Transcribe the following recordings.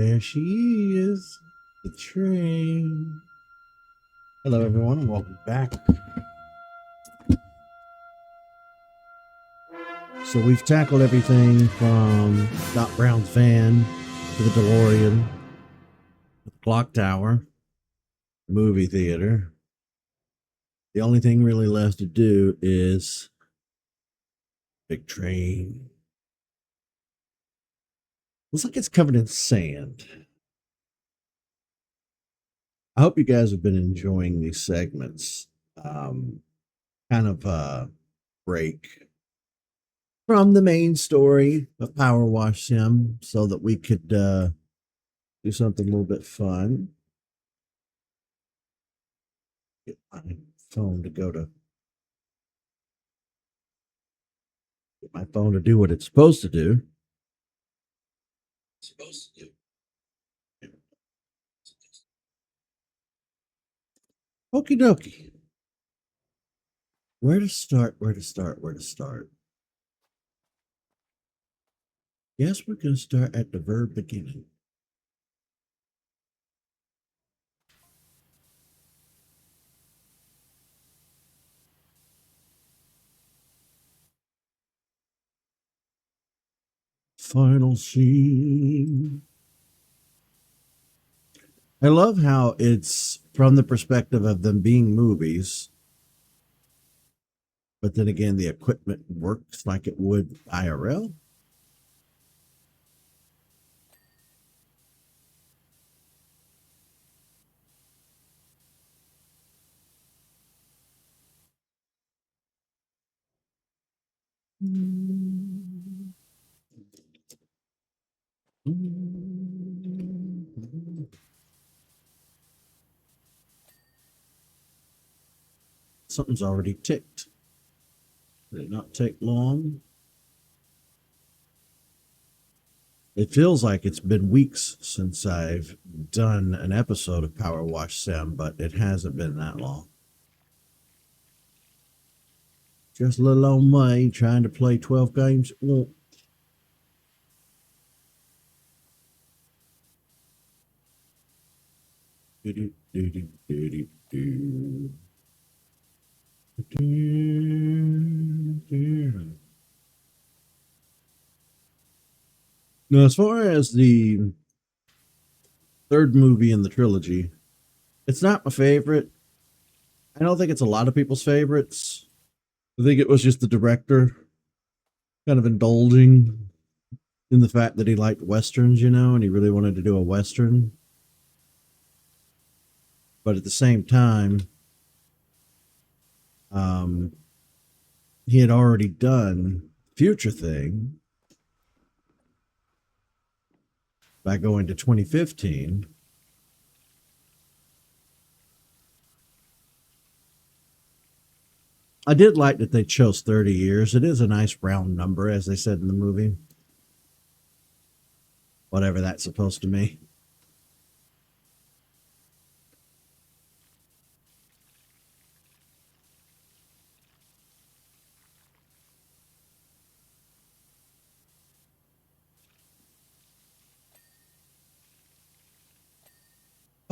There she is, the train. Hello, everyone, and welcome back. So we've tackled everything from Doc Brown's van to the DeLorean, the clock tower, movie theater. The only thing really left to do is big train. Looks like it's covered in sand. I hope you guys have been enjoying these segments. Kind of break from the main story of Power Wash Sim so that we could do something a little bit fun. Get my phone to go to get my phone to do what it's supposed to do. Okie dokie. Where to start? Where to start? Where to start? Guess we're going to start at the verb beginning. Final scene. I love how it's from the perspective of them being movies, but then again, the equipment works like it would IRL. Something's already ticked. Did it not take long? It feels like it's been weeks since I've done an episode of Power Wash Sim, but it hasn't been that long. Just a little old me trying to play 12 games. Well, now, as far as the third movie in the trilogy, it's not my favorite. I don't think it's a lot of people's favorites. I think it was just the director kind of indulging in the fact that he liked westerns, and he really wanted to do a western. But at the same time, um, he had already done Future Thing by going to 2015. I did like that they chose 30 years. It is a nice round number, as they said in the movie. Whatever that's supposed to mean.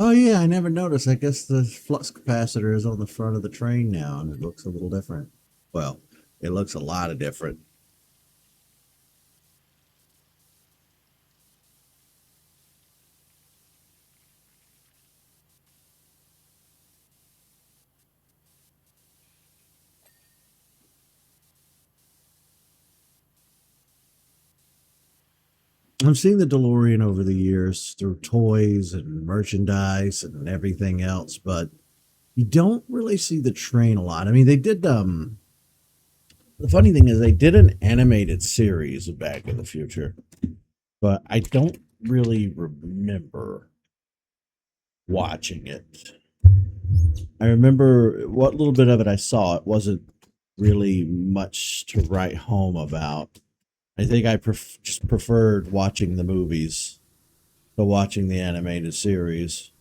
Oh, yeah, I never noticed. I guess the flux capacitor is on the front of the train now, and it looks a little different. Well, it looks a lot of different. I've seen the DeLorean over the years through toys and merchandise and everything else, but you don't really see the train a lot. I mean, they did the funny thing is they did an animated series of Back in the Future, but I don't really remember watching it. I remember what little bit of it I saw. It wasn't really much to write home about. I think I just preferred watching the movies to watching the animated series.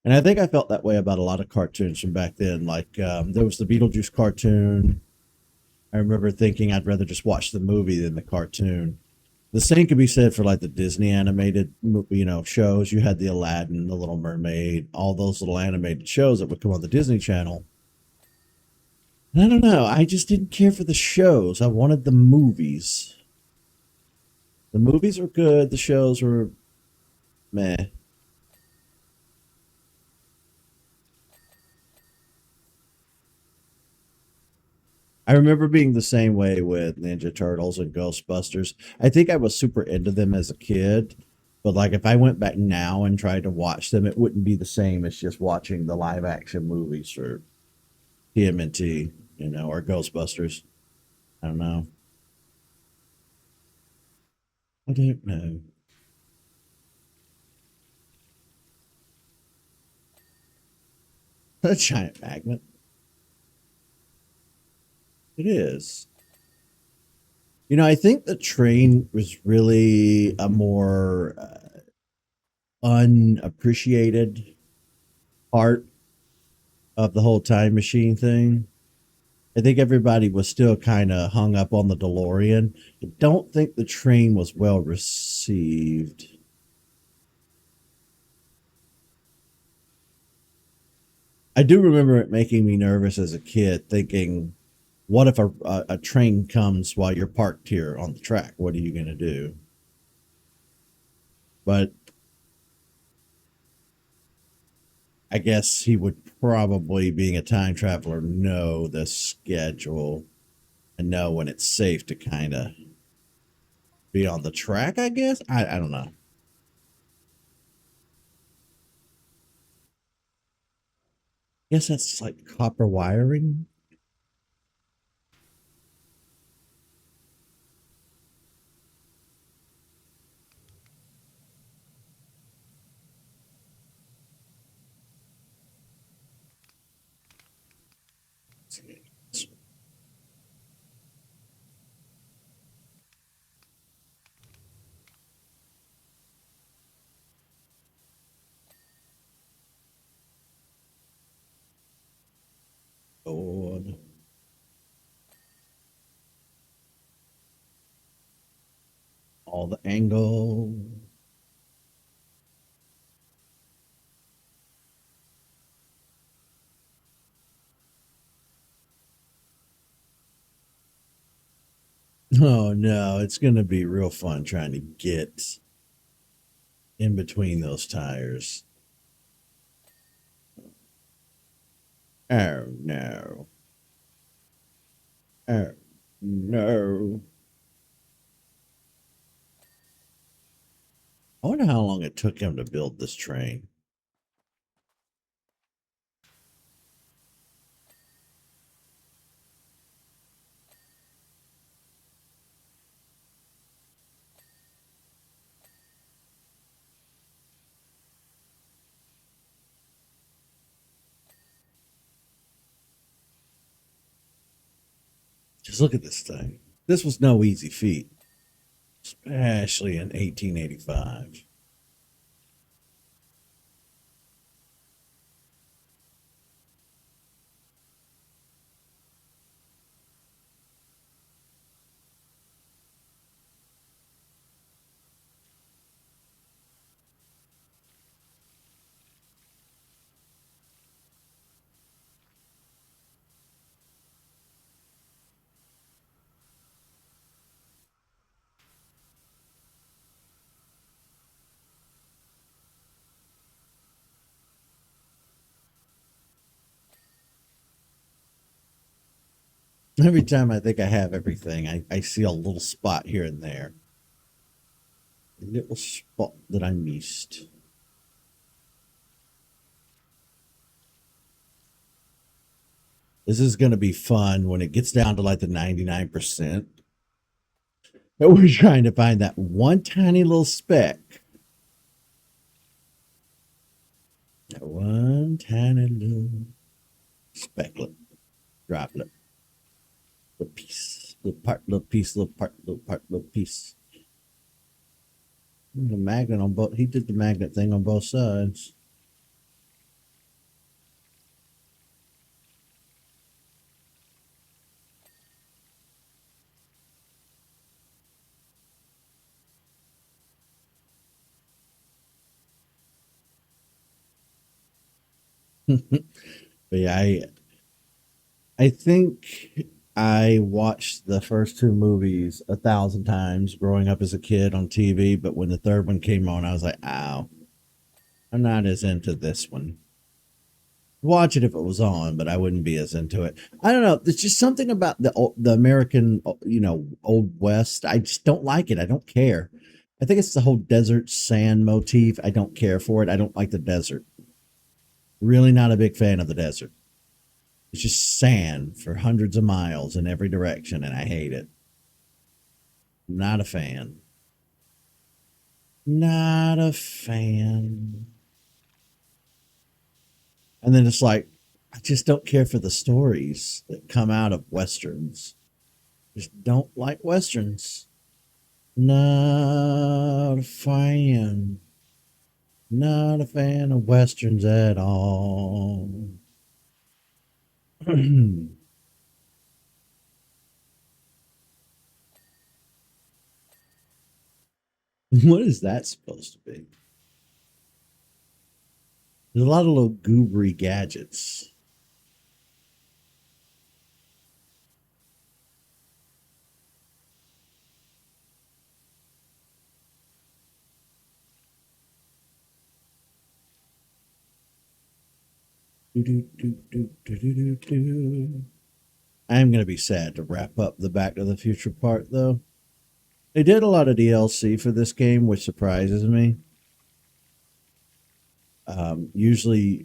And I think I felt that way about a lot of cartoons from back then. Like there was the Beetlejuice cartoon. I remember thinking I'd rather just watch the movie than the cartoon. The same could be said for like the Disney animated, shows. You had the Aladdin, the Little Mermaid, all those little animated shows that would come on the Disney Channel. And I don't know. I just didn't care for the shows. I wanted the movies. The movies were good. The shows were meh. I remember being the same way with Ninja Turtles and Ghostbusters. I think I was super into them as a kid, but like if I went back now and tried to watch them, it wouldn't be the same as just watching the live action movies for TMNT, or Ghostbusters. I don't know. I don't know. A giant magnet. It is. I think the train was really a more unappreciated part of the whole time machine thing. I think everybody was still kind of hung up on the DeLorean. I don't think the train was well received. I do remember it making me nervous as a kid, thinking, what if a train comes while you're parked here on the track? What are you going to do? But I guess he would probably, being a time traveler, know the schedule and know when it's safe to kind of be on the track, I guess. I don't know. Guess that's like copper wiring. Lord. All the angle. Oh no, it's going to be real fun trying to get in between those tires. Oh no. Oh no. I wonder how long it took him to build this train. Just look at this thing. This was no easy feat, especially in 1885. Every time I think I have everything, I see a little spot here and there. A little spot that I missed. This is going to be fun when it gets down to like the 99%. But we're trying to find that one tiny little speck. That one tiny little specklet, droplet, little piece, little part, little piece, little part, little part, little piece. The magnet on both. He did the magnet thing on both sides. But yeah, I think I watched the first two movies 1,000 times growing up as a kid on TV, but when the third one came on, I was like, "Ow, I'm not as into this one." Watch it if it was on, but I wouldn't be as into it. I don't know. There's just something about the American, old West. I just don't like it. I don't care. I think it's the whole desert sand motif. I don't care for it. I don't like the desert. Really not a big fan of the desert. It's just sand for hundreds of miles in every direction, and I hate it. Not a fan. Not a fan. And then it's like, I just don't care for the stories that come out of westerns. Just don't like westerns. Not a fan. Not a fan of westerns at all. What is that supposed to be? There's a lot of little goobery gadgets. Do, do, do, do, do, do, do, do. I am going to be sad to wrap up the Back to the Future part, though. They did a lot of DLC for this game, which surprises me. Usually,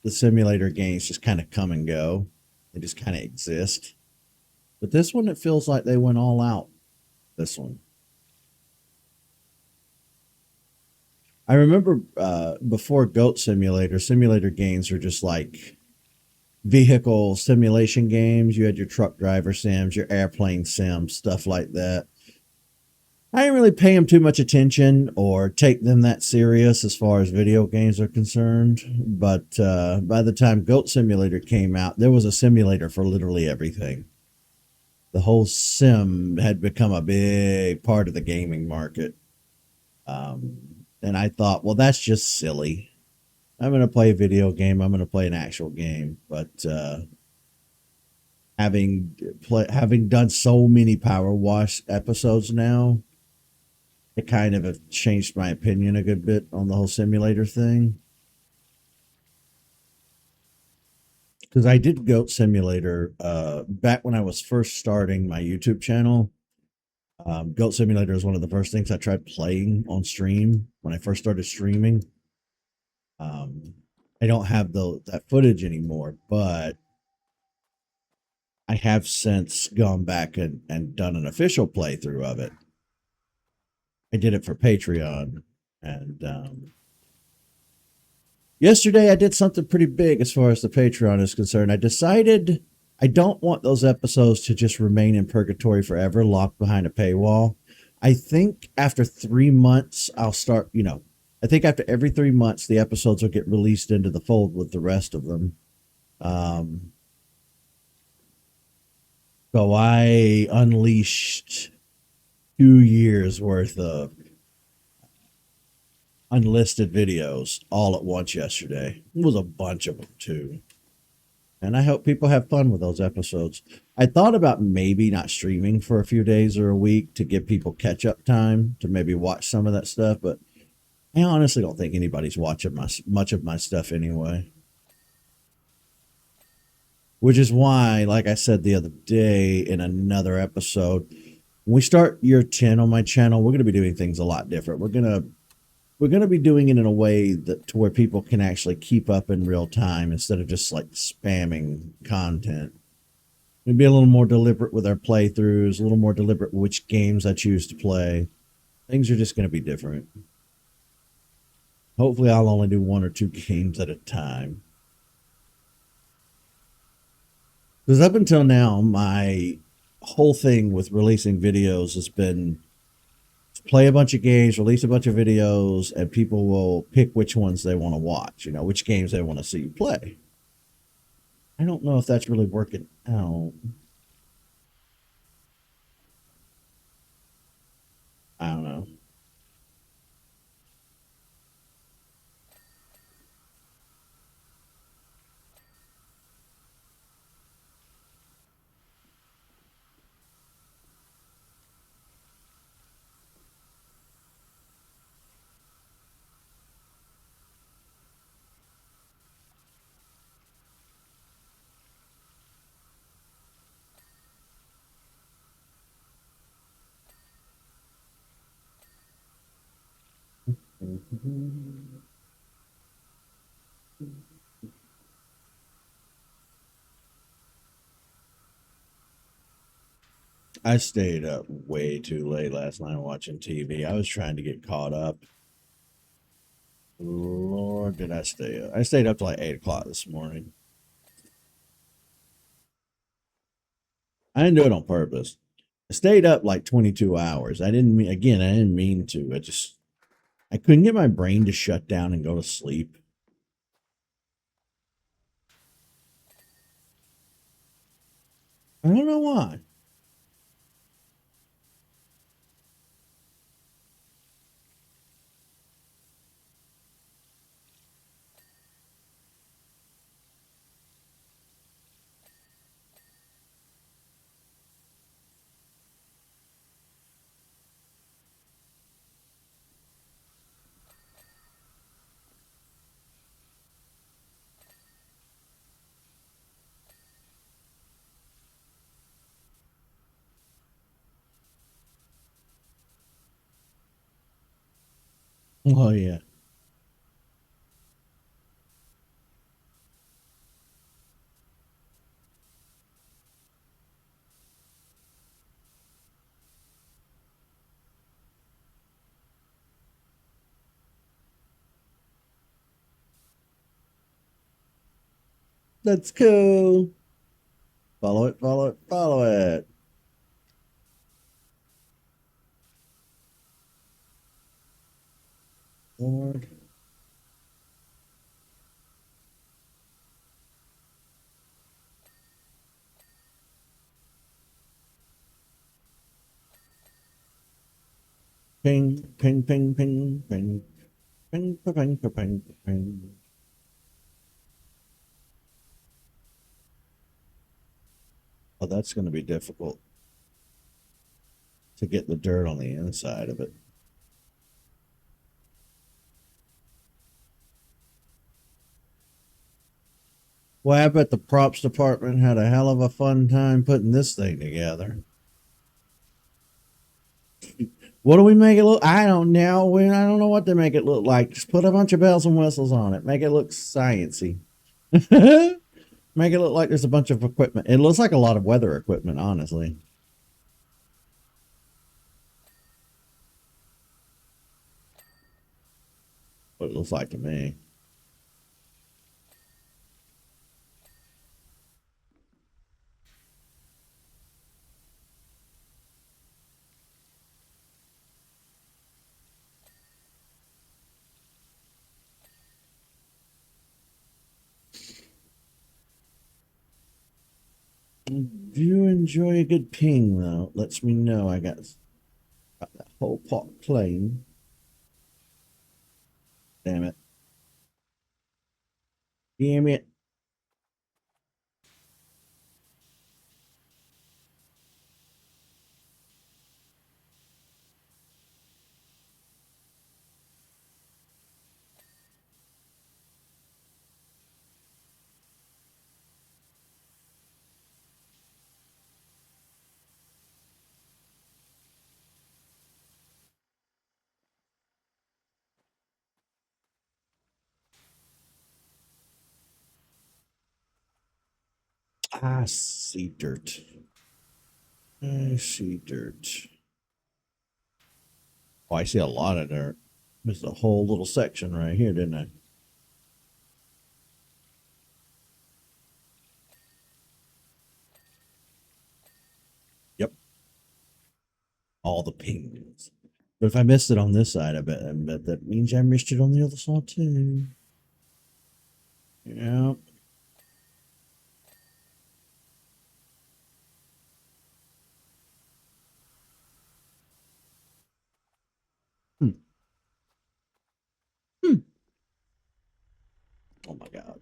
the simulator games just kind of come and go, they just kind of exist. But this one, it feels like they went all out. This one. I remember before Goat Simulator, simulator games were just like vehicle simulation games. You had your truck driver sims, your airplane sims, stuff like that. I didn't really pay them too much attention or take them that serious as far as video games are concerned. But by the time Goat Simulator came out, there was a simulator for literally everything. The whole sim had become a big part of the gaming market. And I thought, well, that's just silly. I'm going to play a video game. I'm going to play an actual game. But having done so many Power Wash episodes now, it kind of have changed my opinion a good bit on the whole simulator thing. Because I did Goat Simulator back when I was first starting my YouTube channel. Goat Simulator is one of the first things I tried playing on stream when I first started streaming. Um, I don't have that footage anymore, but I have since gone back and done an official playthrough of it. I did it for Patreon, and yesterday I did something pretty big as far as the Patreon is concerned. I decided I don't want those episodes to just remain in purgatory forever, locked behind a paywall. I think after 3 months, I'll start, I think after every 3 months, the episodes will get released into the fold with the rest of them. Um, so I unleashed 2 years worth of unlisted videos all at once yesterday. It was a bunch of them, too. And I hope people have fun with those episodes. I thought about maybe not streaming for a few days or a week to give people catch up time to maybe watch some of that stuff, but I honestly don't think anybody's watching much of my stuff anyway. Which is why, like I said the other day in another episode, when we start year 10 on my channel, we're going to be doing things a lot different. We're going to be doing it in a way that to where people can actually keep up in real time instead of just like spamming content. We'll be a little more deliberate with our playthroughs, a little more deliberate with which games I choose to play. Things are just going to be different. Hopefully, I'll only do one or two games at a time. Because up until now, my whole thing with releasing videos has been play a bunch of games, release a bunch of videos, and people will pick which ones they want to watch, which games they want to see you play. I don't know if that's really working out. I don't know. I stayed up way too late last night watching TV. I was trying to get caught up. Lord, did I stay up? I stayed up till like 8 o'clock this morning. I didn't do it on purpose. I stayed up like 22 hours. I didn't mean, again, I didn't mean to. I couldn't get my brain to shut down and go to sleep. I don't know why. Oh, yeah. That's cool. Follow it, follow it, follow it. Lord. Ping, ping, ping, ping, ping, ping, ping, ping, ping, ping, ping. Oh, that's going to be difficult to get the dirt on the inside of it. Well, I bet the props department had a hell of a fun time putting this thing together. What do we make it look? I don't know. I don't know what to make it look like. Just put a bunch of bells and whistles on it. Make it look sciency. Make it look like there's a bunch of equipment. It looks like a lot of weather equipment, honestly. What it looks like to me. Do you enjoy a good ping though? Lets me know I got that whole pot clean. Damn it. Damn it. I see dirt. I see dirt. Oh, I see a lot of dirt. There's a whole little section right here, didn't I? Yep. All the pings. But if I missed it on this side, I bet that means I missed it on the other side too. Yeah. Hmm. Hmm. Oh my God.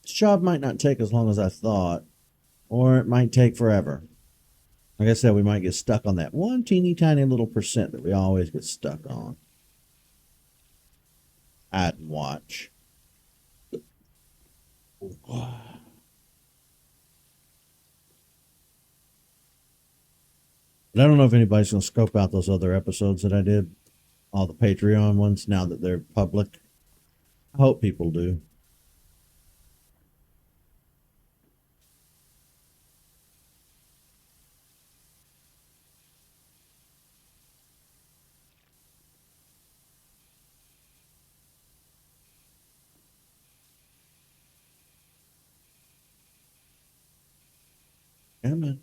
This job might not take as long as I thought, or it might take forever. Like I said, we might get stuck on that one teeny tiny little percent that we always get stuck on. I'd watch. But I don't know if anybody's going to scope out those other episodes that I did, all the Patreon ones, now that they're public. I hope people do. Yeah, man.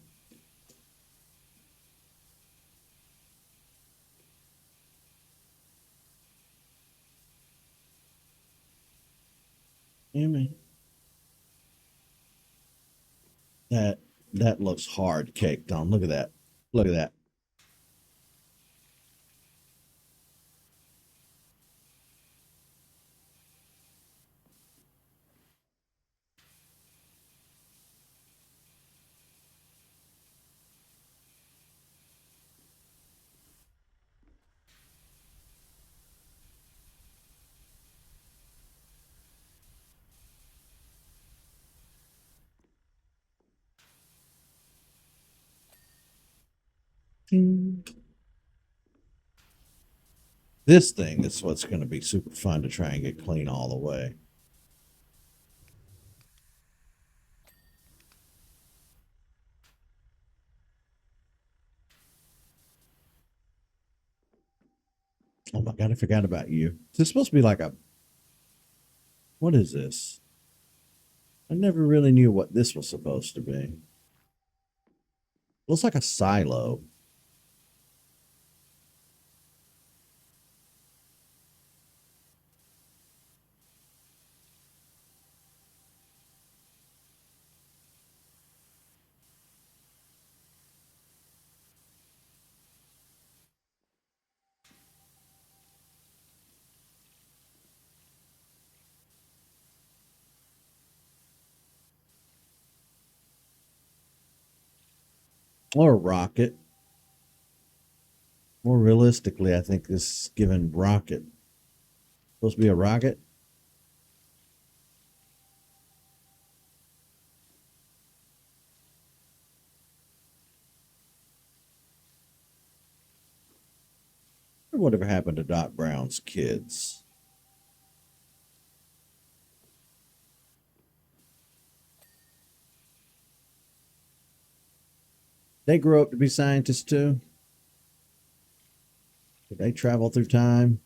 Yeah, man. That that looks hard caked on. Look at that. Look at that. This thing is what's going to be super fun to try and get clean all the way. Oh my God, I forgot about you. Is this supposed to be like a, what is this? I never really knew what this was supposed to be. Looks like a silo. Or a rocket. More realistically, I think this is given rocket. Supposed to be a rocket? Or whatever happened to Doc Brown's kids? They grow up to be scientists too? Did they travel through time?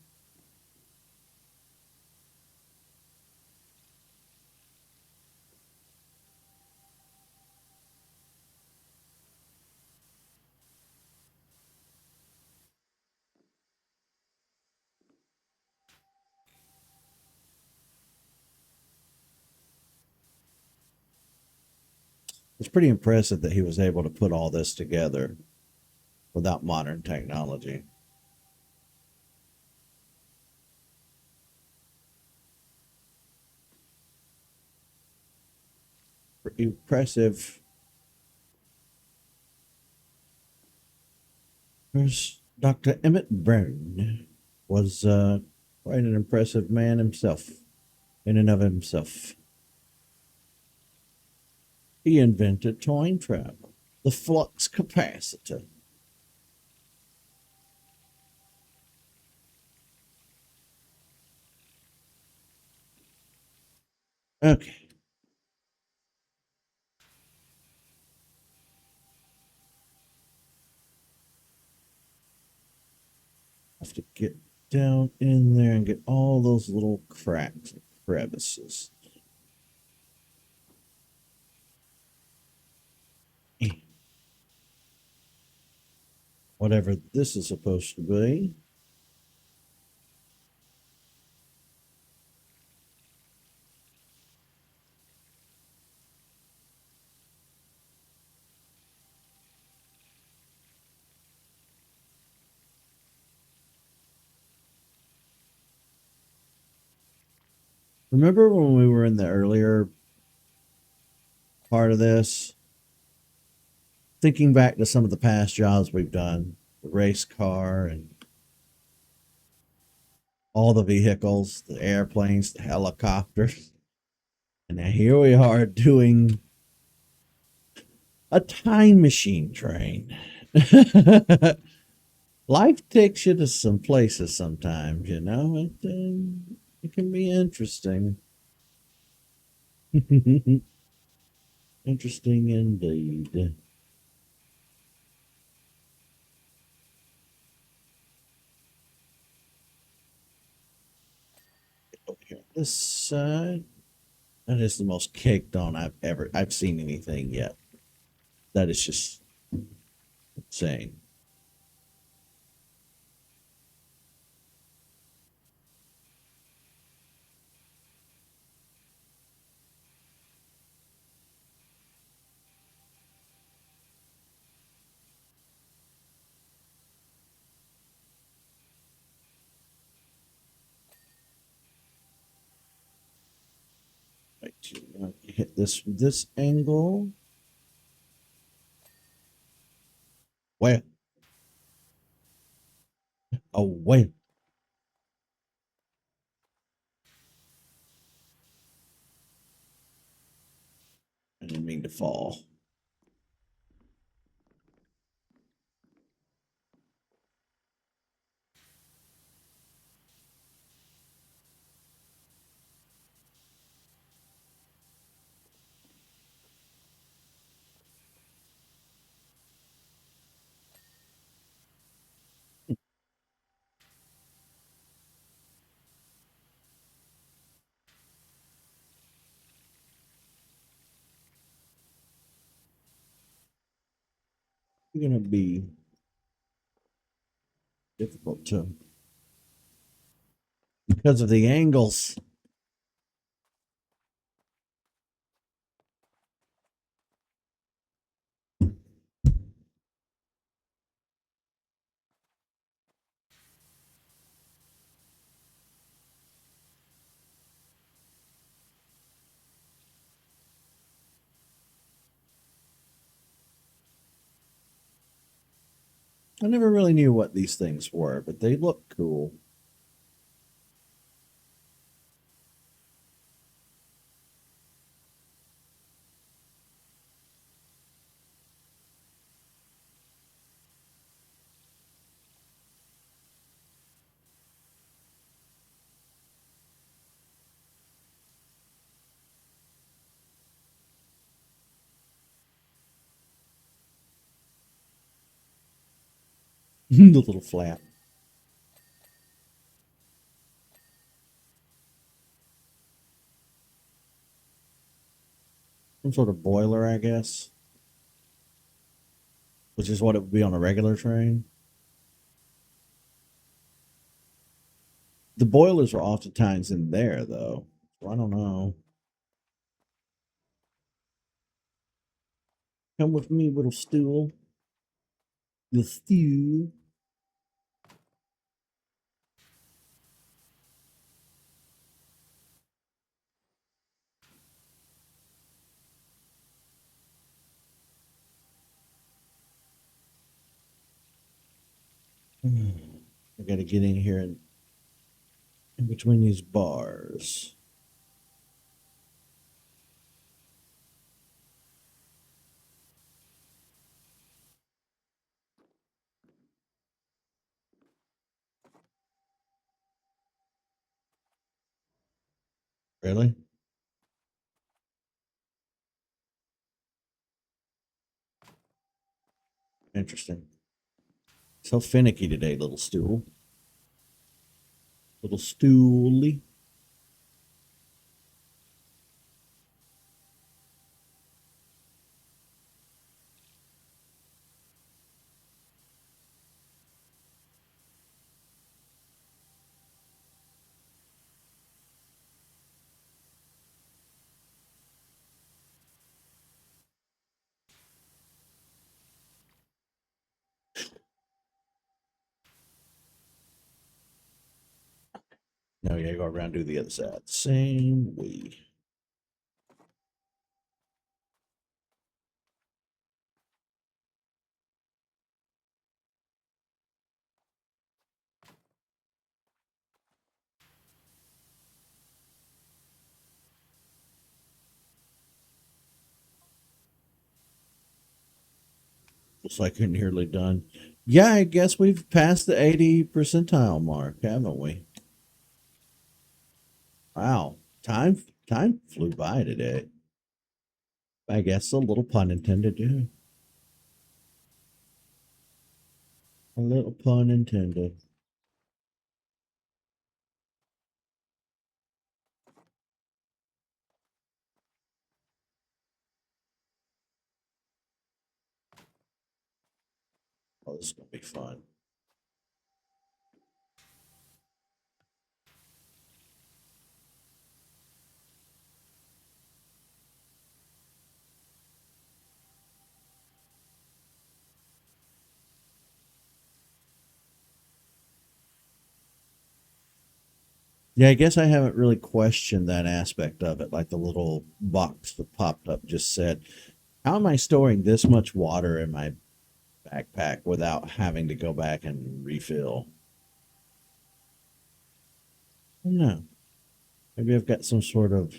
It's pretty impressive that he was able to put all this together without modern technology. Pretty impressive. There's Dr. Emmett Brown was quite an impressive man himself, in and of himself. He invented time travel, the flux capacitor. Okay, I have to get down in there and get all those little cracks and crevices. Whatever this is supposed to be. Remember when we were in the earlier part of this, thinking back to some of the past jobs we've done, the race car and all the vehicles, the airplanes, the helicopters. And now here we are doing a time machine train. Life takes you to some places sometimes, you know. It can be interesting. Interesting indeed. Over here, this side. That is the most caked on I've seen anything yet. That is just insane. Right, you hit this from this angle. Where? Oh, wait. I didn't mean to fall. You're gonna be difficult to because of the angles. I never really knew what these things were, but they look cool. The little flap. Some sort of boiler, I guess, which is what it would be on a regular train. The boilers are oftentimes in there, though. So I don't know. Come with me, little stool. The stew. I gotta get in here and in between these bars. Really? Interesting. So finicky today, little stool. Little stooly. Now we gotta go around and do the other side. Same way. Looks like you're nearly done. Yeah, I guess we've passed the 80 percentile mark, haven't we? Wow. Time flew by today. I guess a little pun intended, yeah. A little pun intended. Oh, this is gonna be fun. Yeah, I guess I haven't really questioned that aspect of it. Like the little box that popped up just said, how am I storing this much water in my backpack without having to go back and refill? No. Maybe I've got some sort of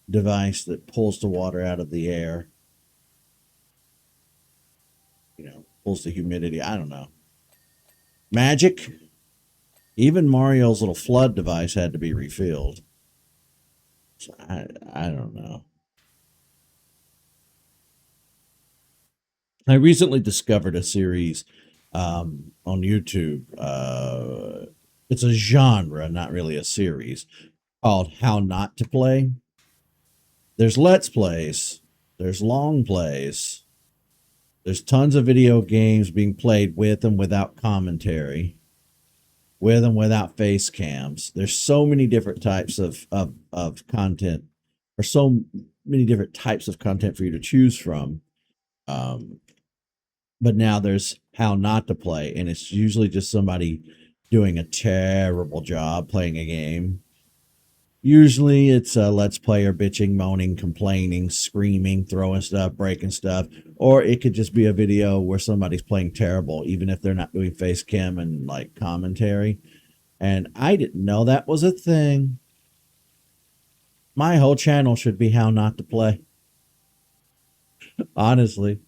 device that pulls the water out of the air, pulls the humidity. I don't know. Magic? Even Mario's little flood device had to be refilled. So I don't know. I recently discovered a series on YouTube. It's a genre, not really a series, called How Not to Play. There's Let's Plays, there's long plays, there's tons of video games being played with and without commentary, with and without face cams. There's so many different types of content, or so many different types of content for you to choose from. Um, but now there's how not to play, and it's usually just somebody doing a terrible job playing a game. Usually it's a let's player bitching, moaning, complaining, screaming, throwing stuff, breaking stuff, or it could just be a video where somebody's playing terrible, even if they're not doing face cam and like commentary. And I didn't know that was a thing. My whole channel should be how not to play. Honestly,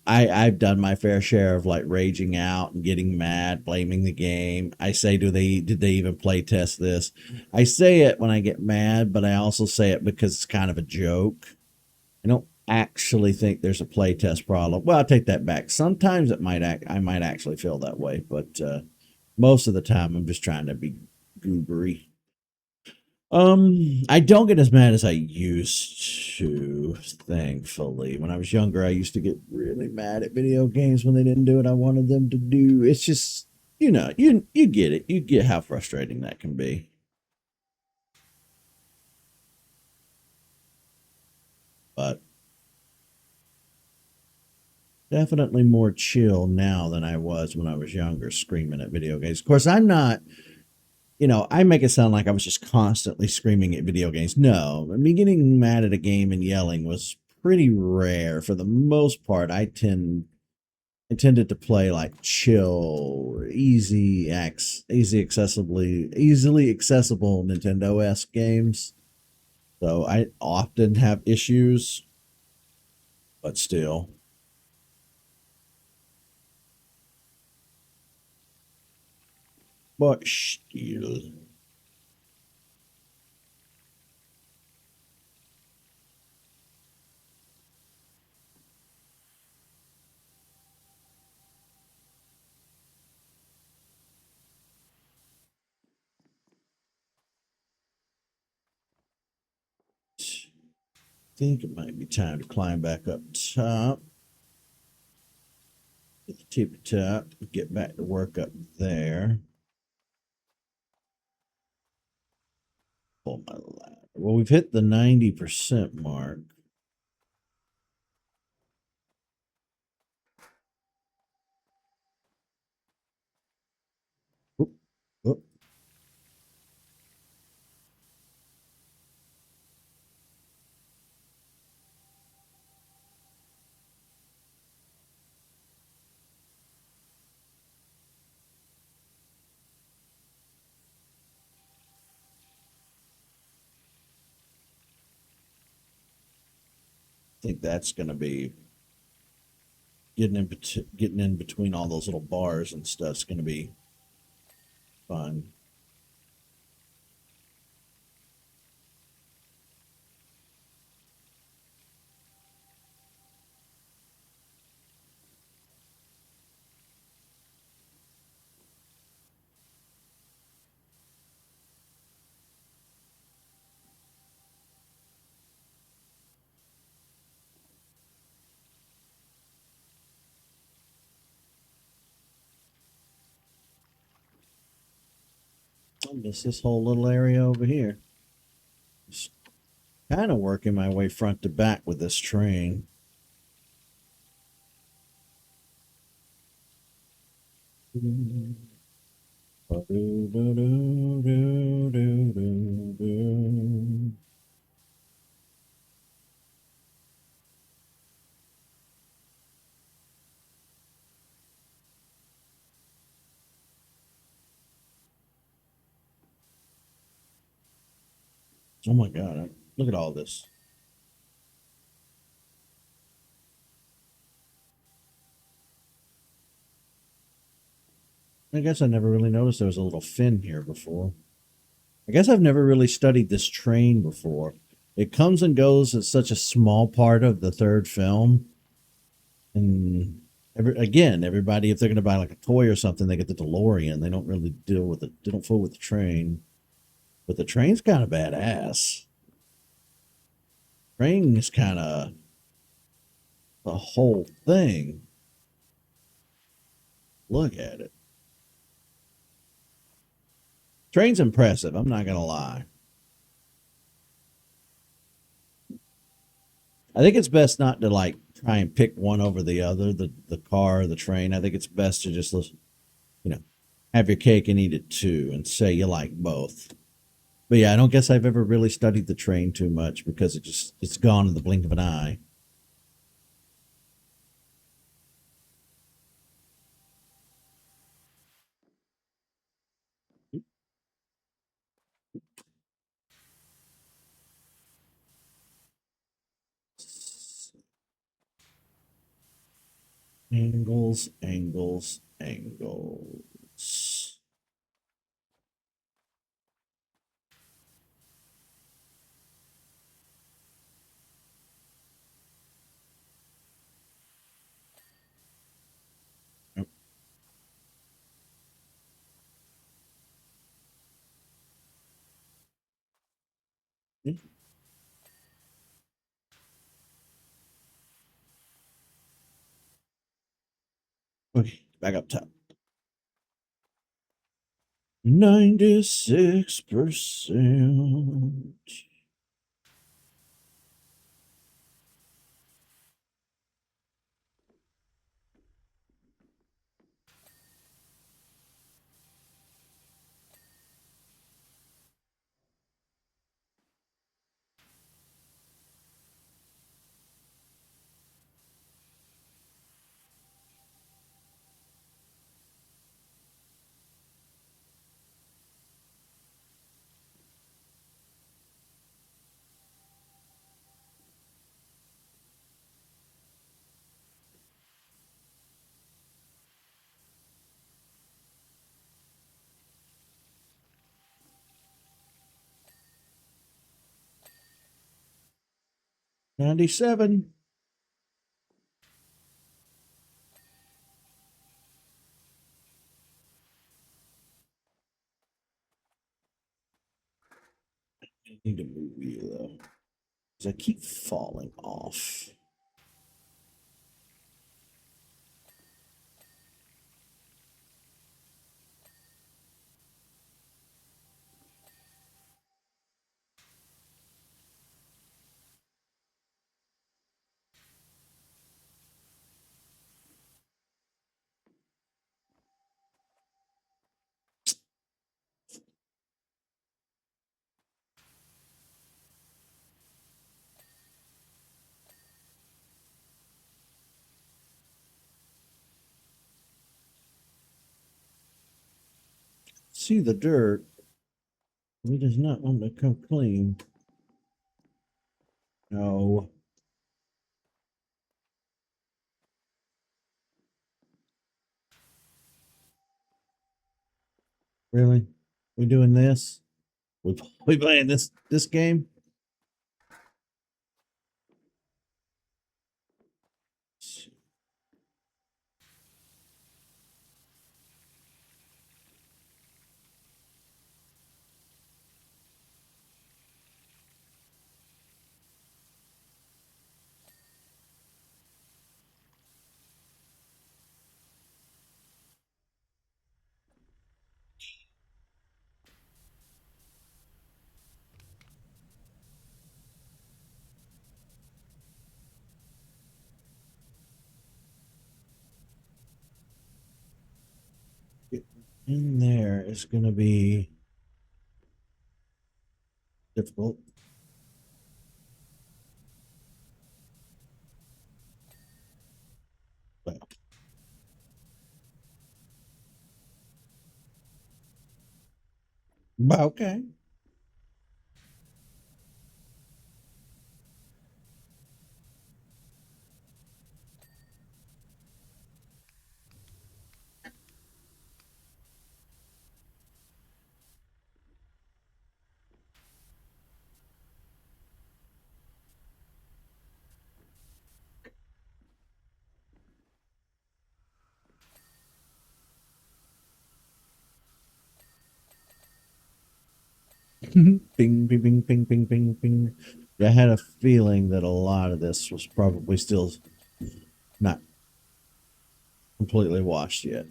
I've done my fair share of like raging out and getting mad, blaming the game. I say, did they even play test this? I say it when I get mad, but I also say it because it's kind of a joke. I don't actually think there's a play test problem. Well, I take that back. Sometimes I might actually feel that way, but most of the time I'm just trying to be goobery. I don't get as mad as I used to, thankfully. When I was younger, I used to get really mad at video games when they didn't do what I wanted them to do. It's just, you get it. You get how frustrating that can be. But definitely more chill now than I was when I was younger, screaming at video games. Of course, I'm not, I make it sound like I was just constantly screaming at video games. No, me getting mad at a game and yelling was pretty rare. For the most part, I tended to play like chill, easily accessible Nintendo esque games. So I often have issues, but still, but still. Think it might be time to climb back up top. Get the tippy top. Get back to work up there. Pull my ladder. Well, we've hit the 90% mark. Oop, oop. I think that's going to be getting in between all those little bars and stuff's going to be fun. I miss this whole little area over here. Just kind of working my way front to back with this train. Oh my God. Look at all this. I guess I never really noticed there was a little fin here before. I guess I've never really studied this train before. It comes and goes as such a small part of the third film. And everybody, if they're going to buy like a toy or something, they get the DeLorean. They don't really deal with it. They don't fool with the train. But the train's kind of badass. Train is kind of the whole thing. Look at it. Train's impressive. I'm not going to lie. I think it's best not to like try and pick one over the other, the car or the train. I think it's best to just you know, have your cake and eat it too, and say you like both. But yeah, I don't guess I've ever really studied the train too much because it's gone in the blink of an eye. 'Angles, angles, angles. Okay, back up top. 96%. '97. I need to move you though, because I keep falling off. See the dirt. It does not want to come clean. No. Really? We doing this? We playing this game? In there is going to be difficult. But okay. Ping, ping, ping, ping, ping, ping, ping. I had a feeling that a lot of this was probably still not completely washed yet.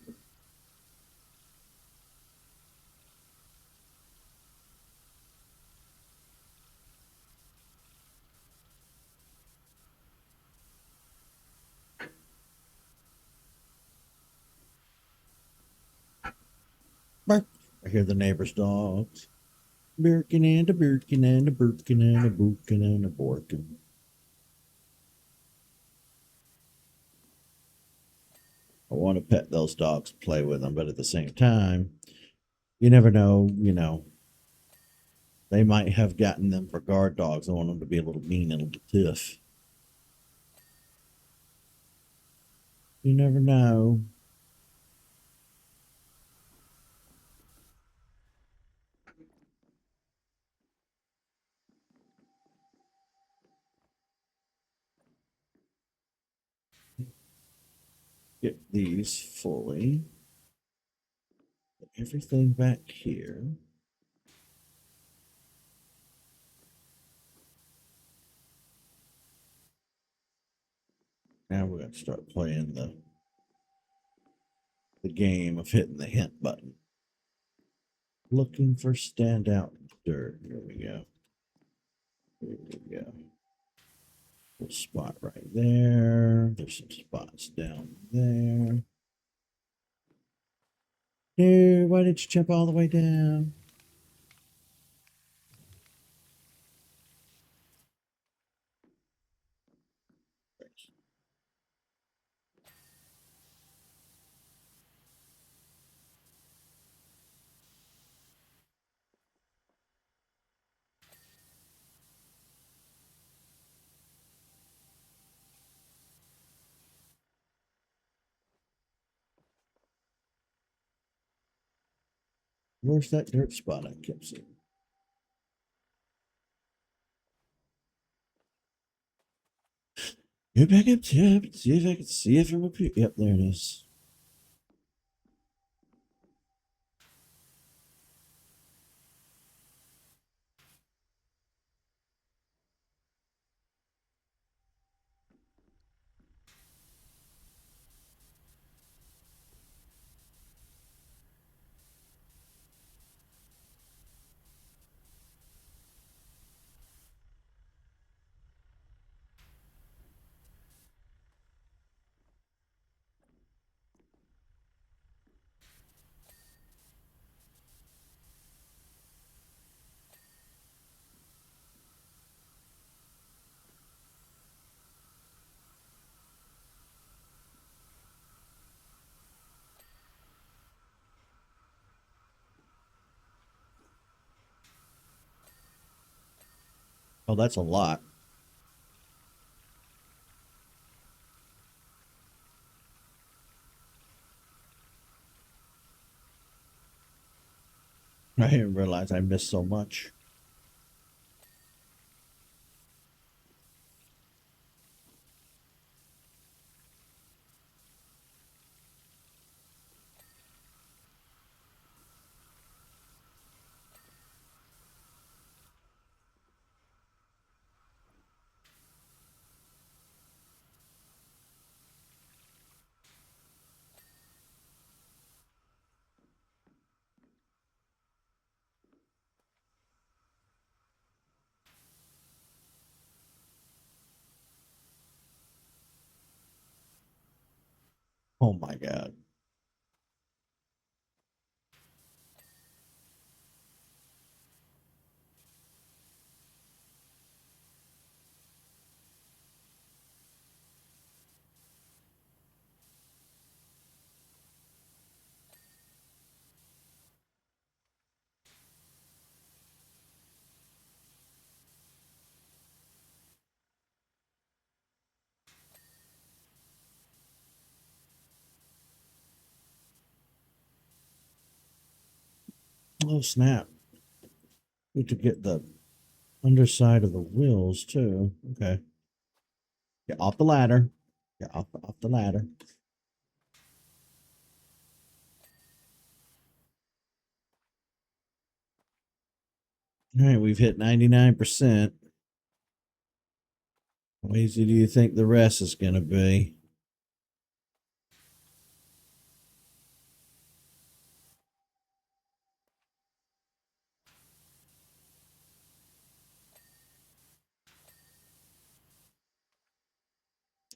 Bark. I hear the neighbor's dogs. Birkin and a Birkin and a Birkin and a Bookin and a Borkin. I want to pet those dogs, play with them, but at the same time, you never know, they might have gotten them for guard dogs. I want them to be a little mean and a little tough. You never know. Get these fully. Put everything back here. Now we're going to start playing the game of hitting the hint button. Looking for standout dirt. Here we go. Here we go. Little spot right there. There's some spots down there. Dude, why did you jump all the way down? Where's that dirt spot I kept seeing? Go back up top and see if I can see it from up here. Yep, there it is. Oh, that's a lot. I didn't realize I missed so much. Oh my God. Oh snap. Need to get the underside of the wheels too. Okay. Get off the ladder. Get off the ladder. All right, we've hit 99%. How easy do you think the rest is going to be?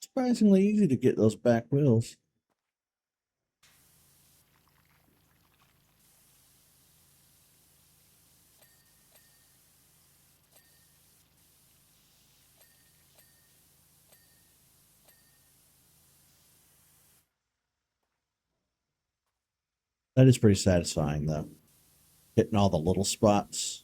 Surprisingly easy to get those back wheels. That is pretty satisfying, though. Hitting all the little spots.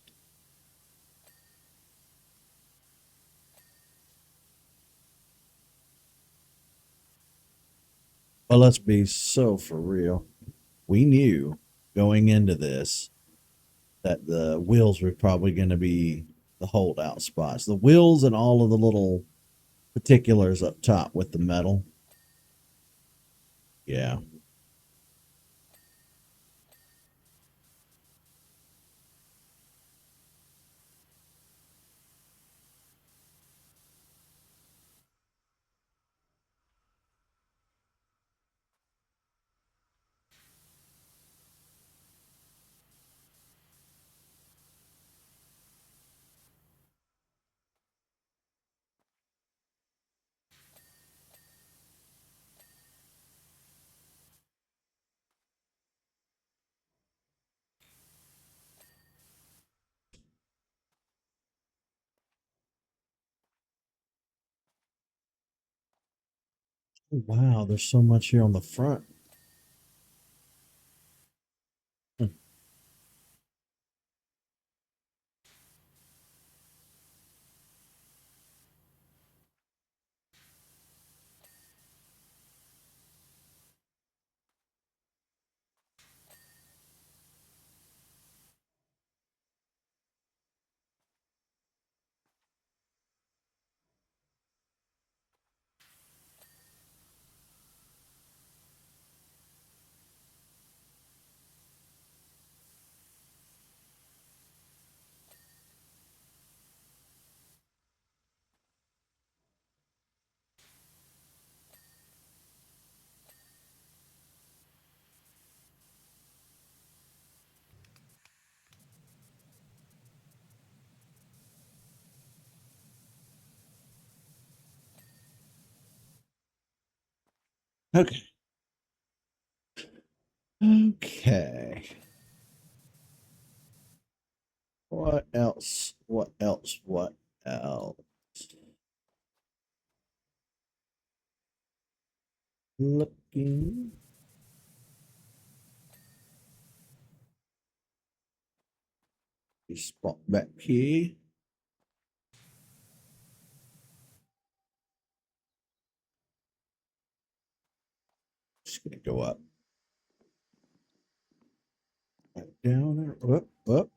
Well, let's be so for real. We knew going into this that the wheels were probably going to be the holdout spots. The wheels and all of the little particulars up top with the metal. Yeah. Oh, wow, there's so much here on the front. Hmm. Okay. Okay. What else? What else? What else? Looking. Spot back here. Just gonna go up. Back down Whoop, whoop.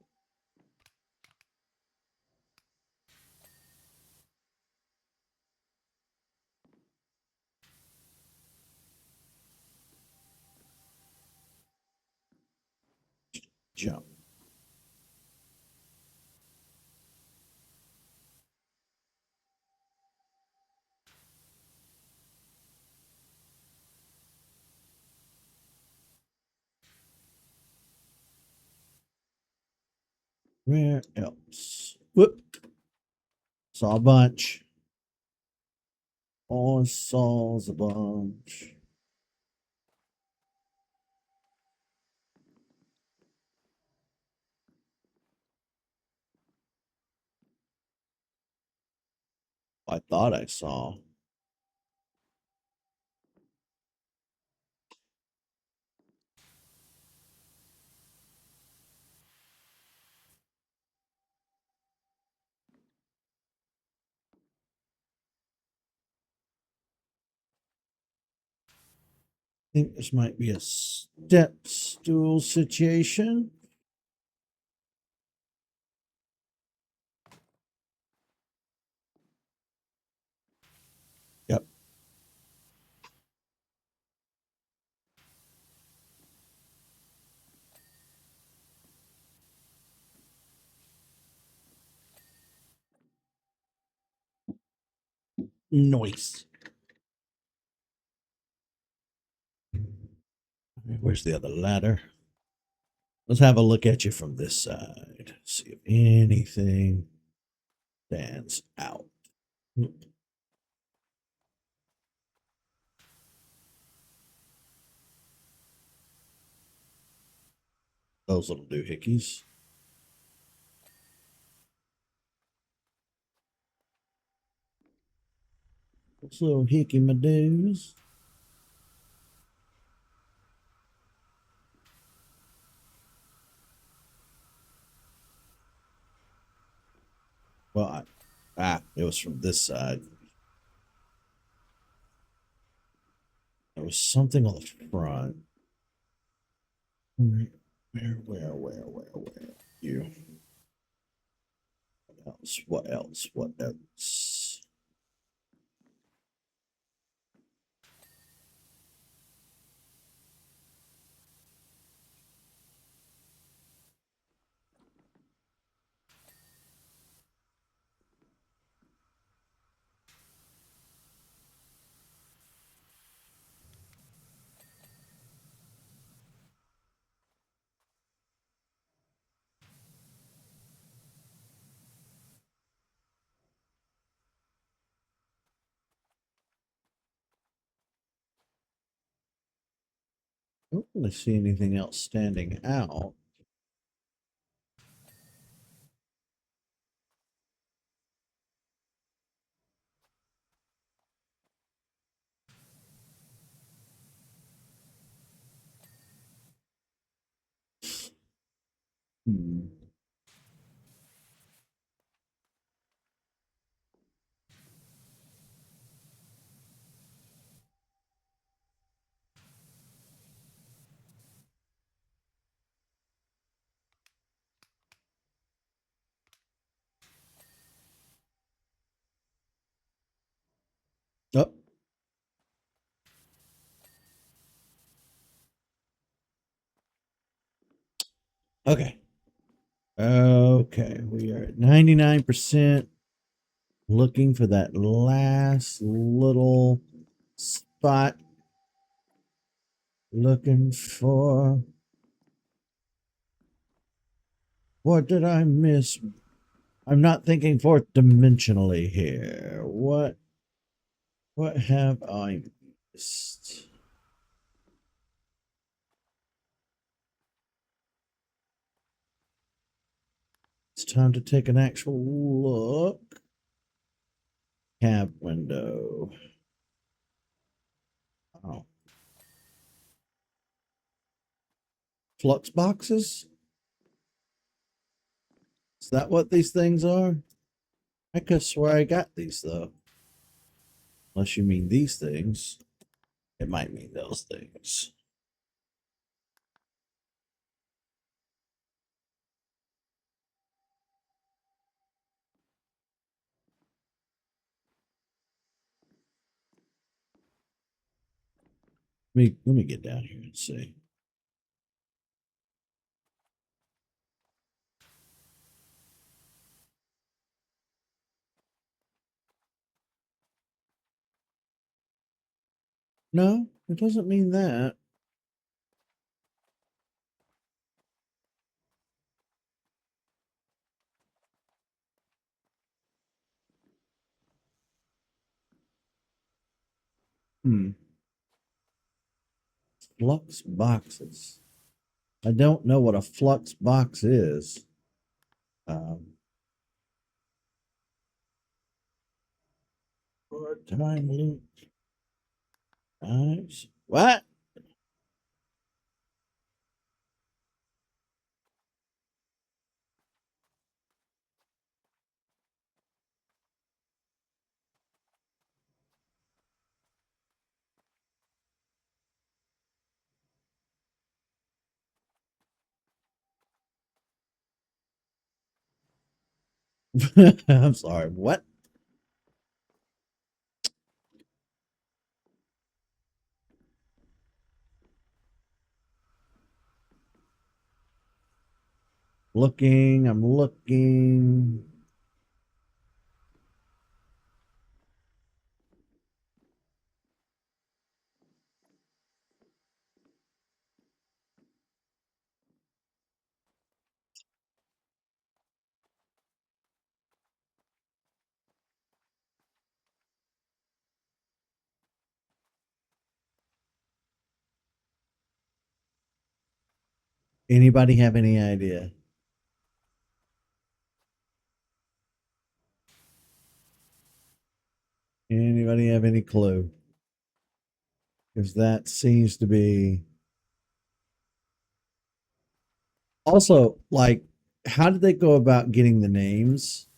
Jump. Where else? Whoop. Saw a bunch. Oh, saws a bunch. I thought I saw. I think this might be a step stool situation. Yep. Noise. Where's the other ladder? Let's have a look at you from this side. See if anything stands out. Those little doohickeys. Those little hickey madoos. Well, it was from this side. There was something on the front. Where? You. What else? What else? What else? I don't really see anything else standing out. Hmm. Oh, okay. Okay, we are at 99%, looking for that last little spot. Looking for, what did I miss? I'm not thinking fourth dimensionally here. What have I missed? It's time to take an actual look. Cab window. Oh. Flux boxes? Is that what these things are? I could swear I got these though. Unless you mean these things. It might mean those things. Let me get down here and see. No, it doesn't mean that. Hmm. Flux boxes. I don't know what a flux box is. Um, Time loop knives. What? I'm sorry. What? Looking. I'm looking. Anybody have any idea? Anybody have any clue? Because that seems to be also like, how did they go about getting the names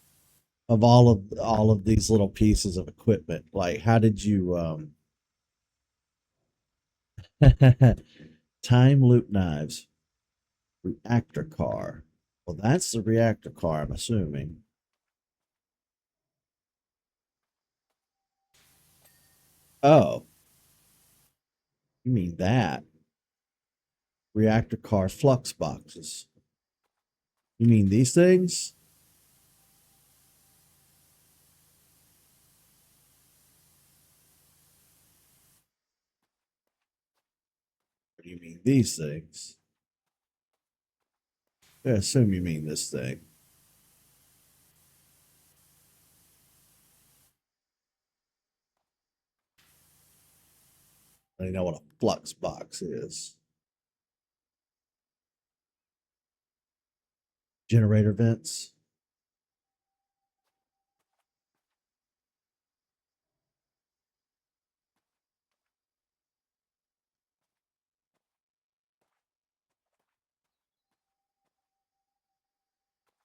of all of these little pieces of equipment? Like, how did you time loop knives, reactor car? Well, that's the reactor car, I'm assuming. Oh, you mean that reactor car flux boxes? You mean these things? Or do you mean these things? I assume you mean this thing. I don't know what a flux box is. Generator vents.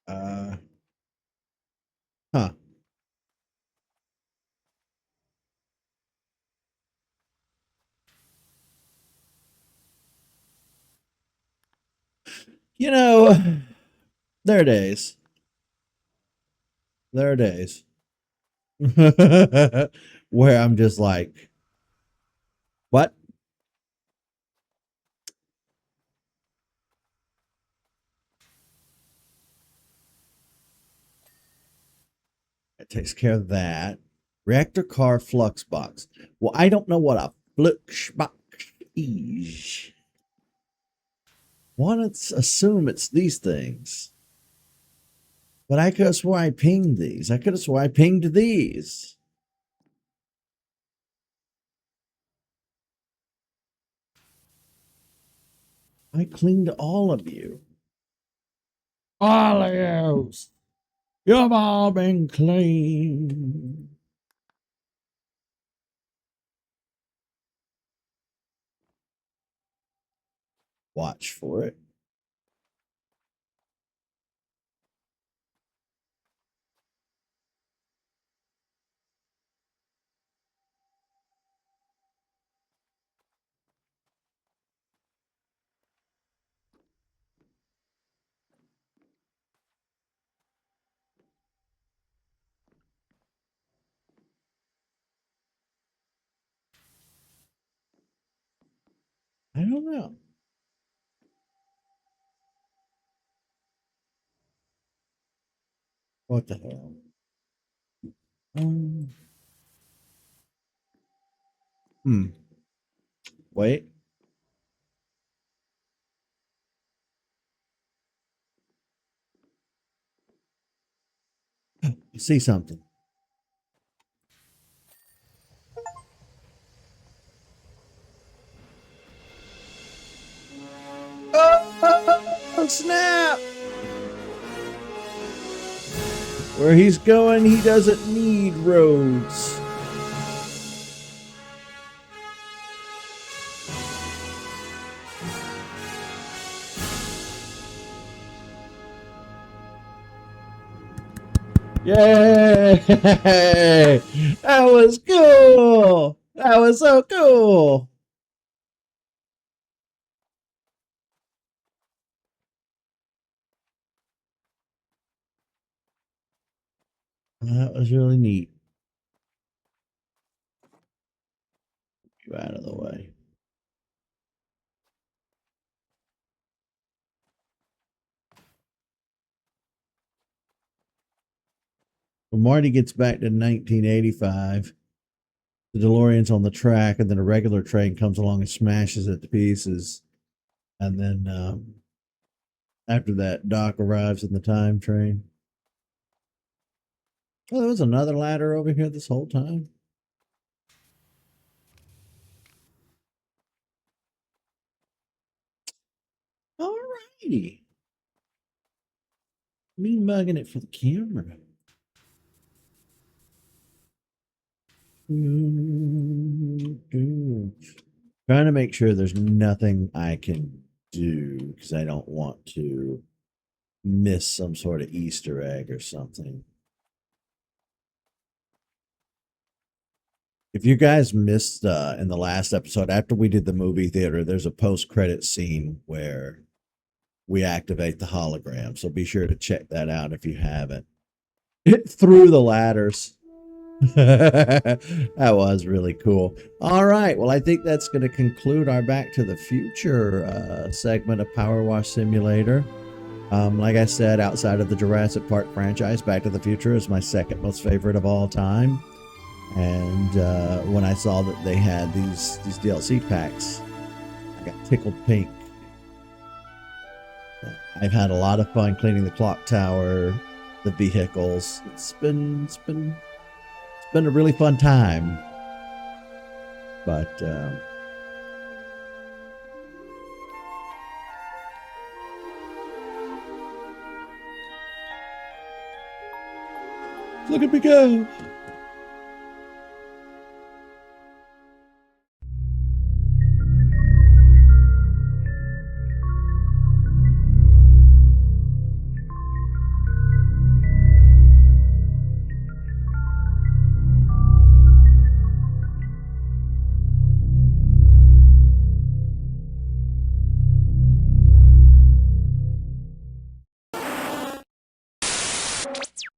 Uh, huh. You know, there are days. There are days where I'm just like, what? It takes care of that. Reactor car flux box. Well, I don't know what a flux box is. Want to assume it's these things. But I could have swore I pinged these. I could have swore I pinged these. I cleaned all of you. All of you. You've all been clean. Watch for it. I don't know. What the hell? Um, hmm. Wait. I see something. Oh, snap! Where he's going, he doesn't need roads. Yay! That was cool. That was so cool. That was really neat. You out of the way. When Marty gets back to 1985, the DeLorean's on the track, and then a regular train comes along and smashes it to pieces. And then after that, Doc arrives in the time train. Oh, there was another ladder over here this whole time. All righty. Me mugging it for the camera. Trying to make sure there's nothing I can do because I don't want to miss some sort of Easter egg or something. If you guys missed in the last episode, after we did the movie theater, there's a post-credit scene where we activate the hologram. So be sure to check that out if you haven't. It through the ladders. That was really cool. All right. Well, I think that's going to conclude our Back to the Future segment of Power Wash Simulator. Like I said, outside of the Jurassic Park franchise, Back to the Future is my second most favorite of all time. And when I saw that they had these DLC packs, I got tickled pink. I've had a lot of fun cleaning the clock tower, the vehicles. It's been a really fun time. But look at me go.